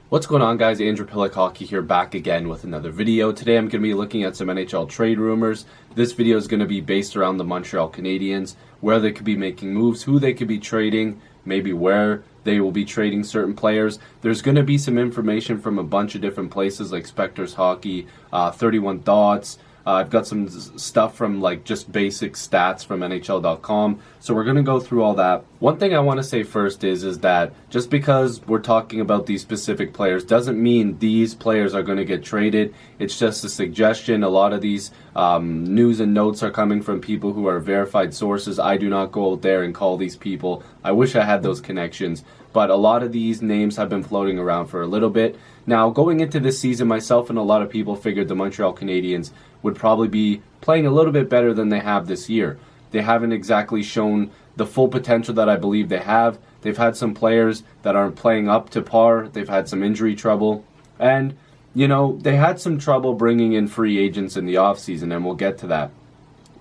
What's going on, guys? Andrew Piluk Hockey here, back again with another video. Today I'm going to be looking at some NHL trade rumors. This video is going to be based around the Montreal Canadiens, where they could be making moves, who they could be trading, maybe where they will be trading certain players. There's going to be some information from a bunch of different places like Spectre's Hockey, 31 Thoughts. I've got some stuff from like just basic stats from NHL.com. So we're going to go through all that. One thing I want to say first is that just because we're talking about these specific players doesn't mean these players are going to get traded. It's just a suggestion. A lot of these news and notes are coming from people who are verified sources. I do not go out there and call these people. I wish I had those connections. But a lot of these names have been floating around for a little bit. Now, going into this season, myself and a lot of people figured the Montreal Canadiens would probably be playing a little bit better than they have this year. They haven't exactly shown the full potential that I believe they have. They've had some players that aren't playing up to par. They've had some injury trouble. And, you know, they had some trouble bringing in free agents in the offseason, and we'll get to that.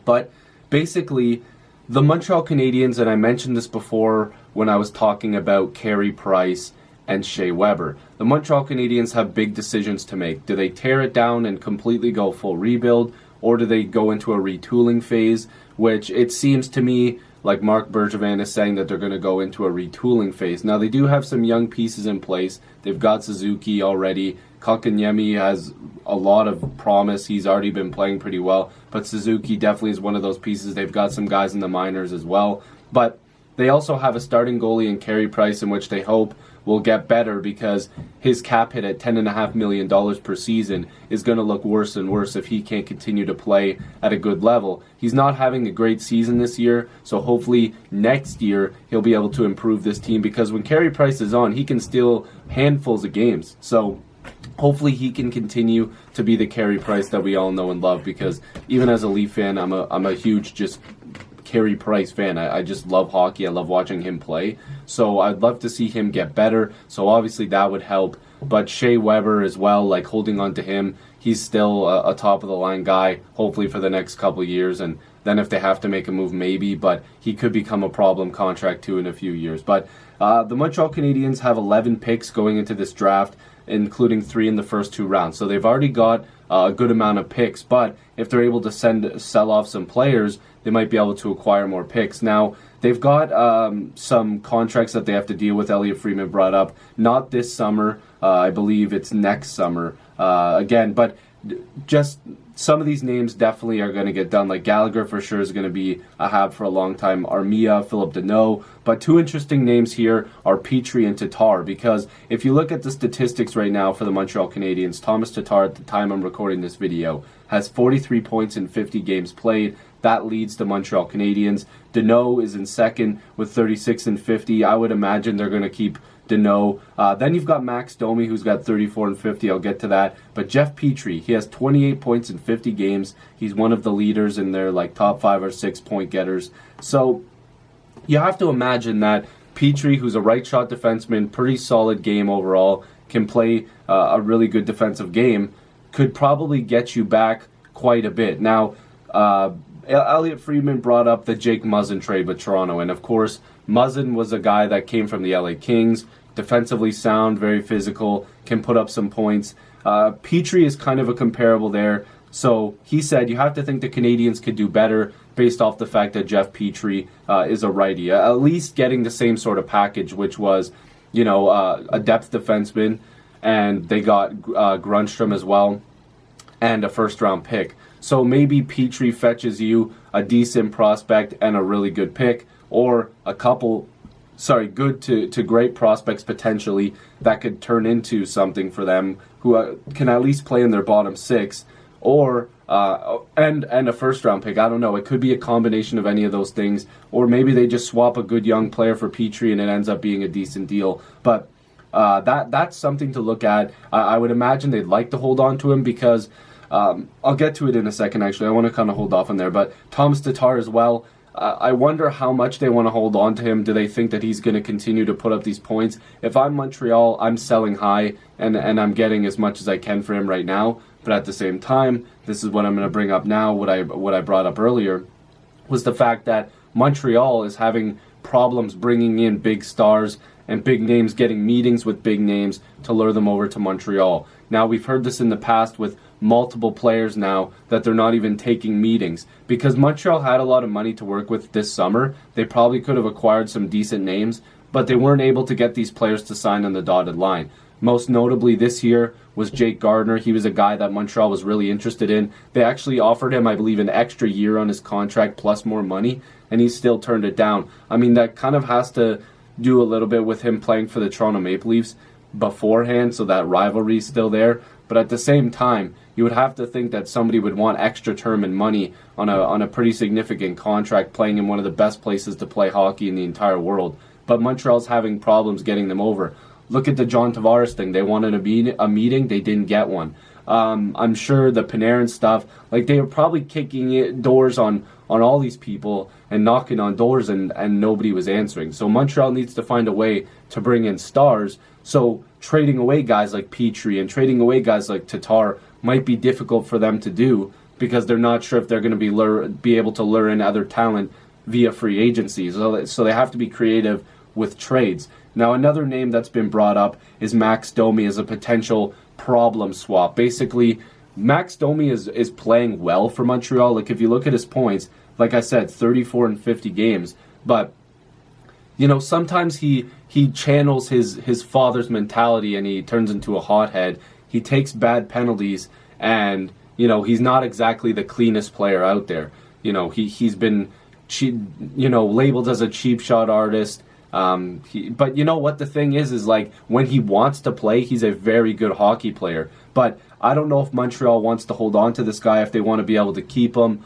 But basically, the Montreal Canadiens, and I mentioned this before when I was talking about Carey Price and Shea Weber. The Montreal Canadiens have big decisions to make. Do they tear it down and completely go full rebuild, or do they go into a retooling phase, which it seems to me like Marc Bergevin is saying that they're going to go into a retooling phase. Now, they do have some young pieces in place. They've got Suzuki already. Kotkaniemi has a lot of promise. He's already been playing pretty well, but Suzuki definitely is one of those pieces. They've got some guys in the minors as well, but they also have a starting goalie in Carey Price, in which they hope will get better because his cap hit at $10.5 million per season is going to look worse and worse if he can't continue to play at a good level. He's not having a great season this year, so hopefully next year he'll be able to improve this team, because when Carey Price is on, he can steal handfuls of games. So hopefully he can continue to be the Carey Price that we all know and love, because even as a Leaf fan, I'm a huge just Carey Price fan. I just love hockey. I love watching him play. So I'd love to see him get better. So obviously that would help. But Shea Weber as well, like holding on to him, he's still a top of the line guy, hopefully for the next couple of years. And then if they have to make a move, maybe. But he could become a problem contract too in a few years. But the Montreal Canadiens have 11 picks going into this draft, including 3 in the first 2 rounds. So they've already got a good amount of picks, but if they're able to sell off some players, they might be able to acquire more picks. Now, they've got some contracts that they have to deal with. Elliot Friedman brought up, not this summer. I believe it's next summer again, but just some of these names definitely are going to get done. Like Gallagher for sure is going to be a Hab for a long time. Armia, Philip Deneau. But 2 interesting names here are Petrie and Tatar, because if you look at the statistics right now for the Montreal Canadiens, Thomas Tatar, at the time I'm recording this video, has 43 points in 50 games played. That leads the Montreal Canadiens. Deneau is in second with 36 and 50. I would imagine they're going to keep Deneau. Then you've got Max Domi, who's got 34 and 50. I'll get to that. But Jeff Petrie, he has 28 points in 50 games. He's one of the leaders in their like top 5 or 6 point getters. So you have to imagine that Petrie, who's a right shot defenseman, pretty solid game overall, can play a really good defensive game, could probably get you back quite a bit. Now, Elliot Friedman brought up the Jake Muzzin trade with Toronto, and of course, Muzzin was a guy that came from the LA Kings, defensively sound, very physical, can put up some points. Petrie is kind of a comparable there, so he said you have to think the Canadiens could do better based off the fact that Jeff Petrie is a righty, at least getting the same sort of package, which was, you know, a depth defenseman, and they got Grundstrom as well, and a first-round pick. So maybe Petrie fetches you a decent prospect and a really good pick, or a couple, good to great prospects potentially that could turn into something for them, who can at least play in their bottom 6, or and a first-round pick. I don't know. It could be a combination of any of those things, or maybe they just swap a good young player for Petrie and it ends up being a decent deal. But that's something to look at. I would imagine they'd like to hold on to him because I'll get to it in a second, actually. I want to kind of hold off on there. But Thomas Tatar as well, I wonder how much they want to hold on to him. Do they think that he's going to continue to put up these points? If I'm Montreal, I'm selling high, and I'm getting as much as I can for him right now. But at the same time, this is what I'm going to bring up now, what I brought up earlier, was the fact that Montreal is having problems bringing in big stars and big names getting meetings with big names to lure them over to Montreal. Now, we've heard this in the past with multiple players now that they're not even taking meetings. Because Montreal had a lot of money to work with this summer, they probably could have acquired some decent names, but they weren't able to get these players to sign on the dotted line. Most notably this year was Jake Gardiner. He was a guy that Montreal was really interested in. They actually offered him, I believe, an extra year on his contract plus more money, and he still turned it down. I mean, that kind of has to do a little bit with him playing for the Toronto Maple Leafs beforehand, so that rivalry is still there. But at the same time, you would have to think that somebody would want extra term and money on a pretty significant contract, playing in one of the best places to play hockey in the entire world. But Montreal's having problems getting them over. Look at the John Tavares thing. They wanted a meeting. They didn't get one. I'm sure the Panarin stuff, like they were probably kicking doors on all these people and knocking on doors, and nobody was answering. So Montreal needs to find a way to bring in stars. So trading away guys like Petrie and trading away guys like Tatar might be difficult for them to do because they're not sure if they're going to be able to lure in other talent via free agency. So they have to be creative with trades. Now, another name that's been brought up is Max Domi as a potential problem swap. Basically, Max Domi is playing well for Montreal. Like, if you look at his points, like I said, 34 in 50 games. But, you know, sometimes he channels his father's mentality and he turns into a hothead. He takes bad penalties and, you know, he's not exactly the cleanest player out there. You know, he's been, labeled as a cheap shot artist. But you know what the thing is like when he wants to play, he's a very good hockey player. But I don't know if Montreal wants to hold on to this guy, if they want to be able to keep him.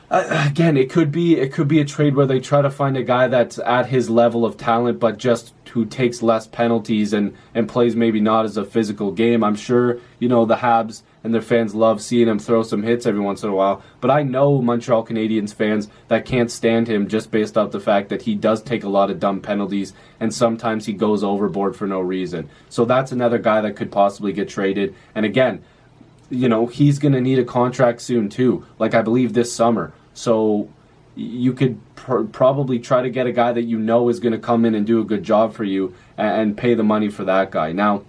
Again, it could be a trade where they try to find a guy that's at his level of talent, but just who takes less penalties and plays maybe not as a physical game. I'm sure, you know, the Habs and their fans love seeing him throw some hits every once in a while. But I know Montreal Canadiens fans that can't stand him just based off the fact that he does take a lot of dumb penalties and sometimes he goes overboard for no reason. So that's another guy that could possibly get traded. And again, you know, he's going to need a contract soon too, like I believe this summer. So you could probably try to get a guy that you know is going to come in and do a good job for you and pay the money for that guy. Now,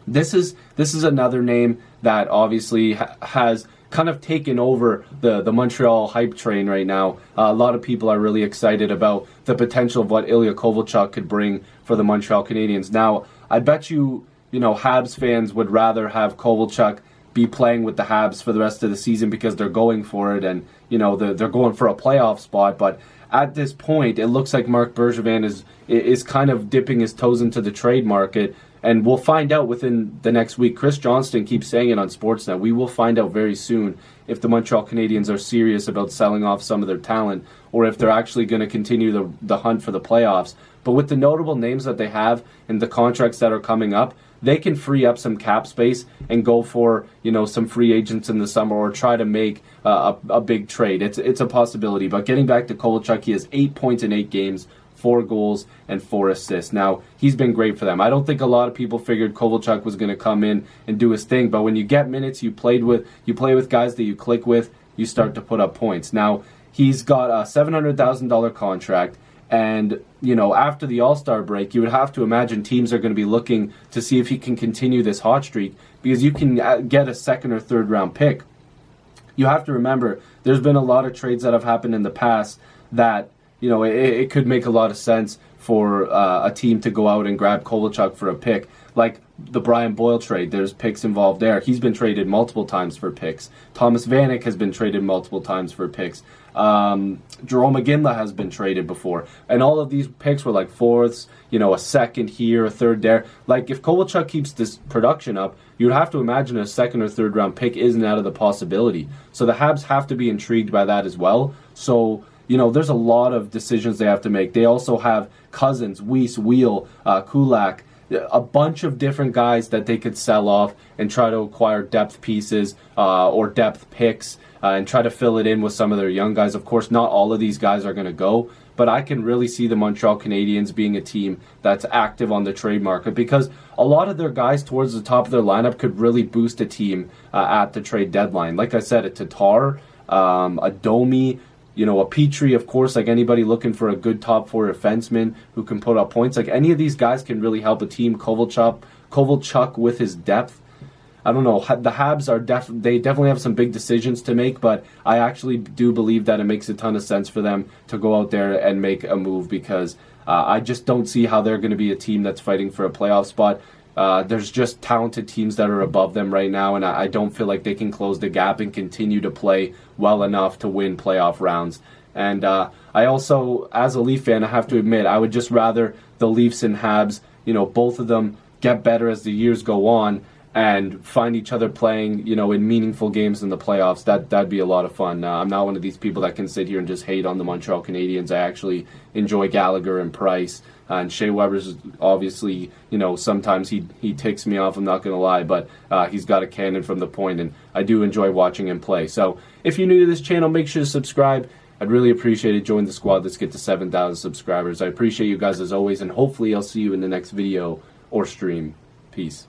this is another name that obviously has kind of taken over the Montreal hype train right now. A lot of people are really excited about the potential of what Ilya Kovalchuk could bring for the Montreal Canadiens. Now, I bet you know, Habs fans would rather have Kovalchuk be playing with the Habs for the rest of the season because they're going for it and, you know, they're going for a playoff spot. But at this point, it looks like Marc Bergevin is kind of dipping his toes into the trade market. And we'll find out within the next week. Chris Johnston keeps saying it on Sportsnet. We will find out very soon if the Montreal Canadiens are serious about selling off some of their talent or if they're actually going to continue the hunt for the playoffs. But with the notable names that they have and the contracts that are coming up, they can free up some cap space and go for, you know, some free agents in the summer or try to make a big trade. It's a possibility. But getting back to Kovalchuk, he has 8 points in 8 games, 4 goals, and 4 assists. Now, he's been great for them. I don't think a lot of people figured Kovalchuk was going to come in and do his thing, but when you get minutes, you play with guys that you click with, you start to put up points. Now, he's got a $700,000 contract, and, you know, after the All-Star break, you would have to imagine teams are going to be looking to see if he can continue this hot streak because you can get a second or third round pick. You have to remember, there's been a lot of trades that have happened in the past that, you know, it could make a lot of sense for a team to go out and grab Kovalchuk for a pick. Like the Brian Boyle trade, there's picks involved there. He's been traded multiple times for picks. Thomas Vanek has been traded multiple times for picks. Jerome McGinley has been traded before. And all of these picks were like fourths, you know, a second here, a third there. Like if Kovalchuk keeps this production up, you'd have to imagine a second or third round pick isn't out of the possibility. So the Habs have to be intrigued by that as well. So, you know, there's a lot of decisions they have to make. They also have Cousins, Weiss, Wheel, Kulak, a bunch of different guys that they could sell off and try to acquire depth pieces or depth picks and try to fill it in with some of their young guys. Of course, not all of these guys are going to go, but I can really see the Montreal Canadiens being a team that's active on the trade market because a lot of their guys towards the top of their lineup could really boost a team at the trade deadline. Like I said, a Tatar, a Domi, a Petrie, of course, like anybody looking for a good top 4 defenseman who can put up points. Like any of these guys can really help a team. Kovalchuk with his depth. I don't know. The Habs are they definitely have some big decisions to make, but I actually do believe that it makes a ton of sense for them to go out there and make a move, because I just don't see how they're going to be a team that's fighting for a playoff spot. There's just talented teams that are above them right now, and I don't feel like they can close the gap and continue to play well enough to win playoff rounds. And I also, as a Leaf fan, I have to admit, I would just rather the Leafs and Habs, both of them get better as the years go on and find each other playing, in meaningful games in the playoffs. That'd be a lot of fun. I'm not one of these people that can sit here and just hate on the Montreal Canadiens. I actually enjoy Gallagher and Price. And Shea Weber's obviously, sometimes he ticks me off, I'm not going to lie, but he's got a cannon from the point, and I do enjoy watching him play. So if you're new to this channel, make sure to subscribe. I'd really appreciate it. Join the squad. Let's get to 7,000 subscribers. I appreciate you guys as always, and hopefully I'll see you in the next video or stream. Peace.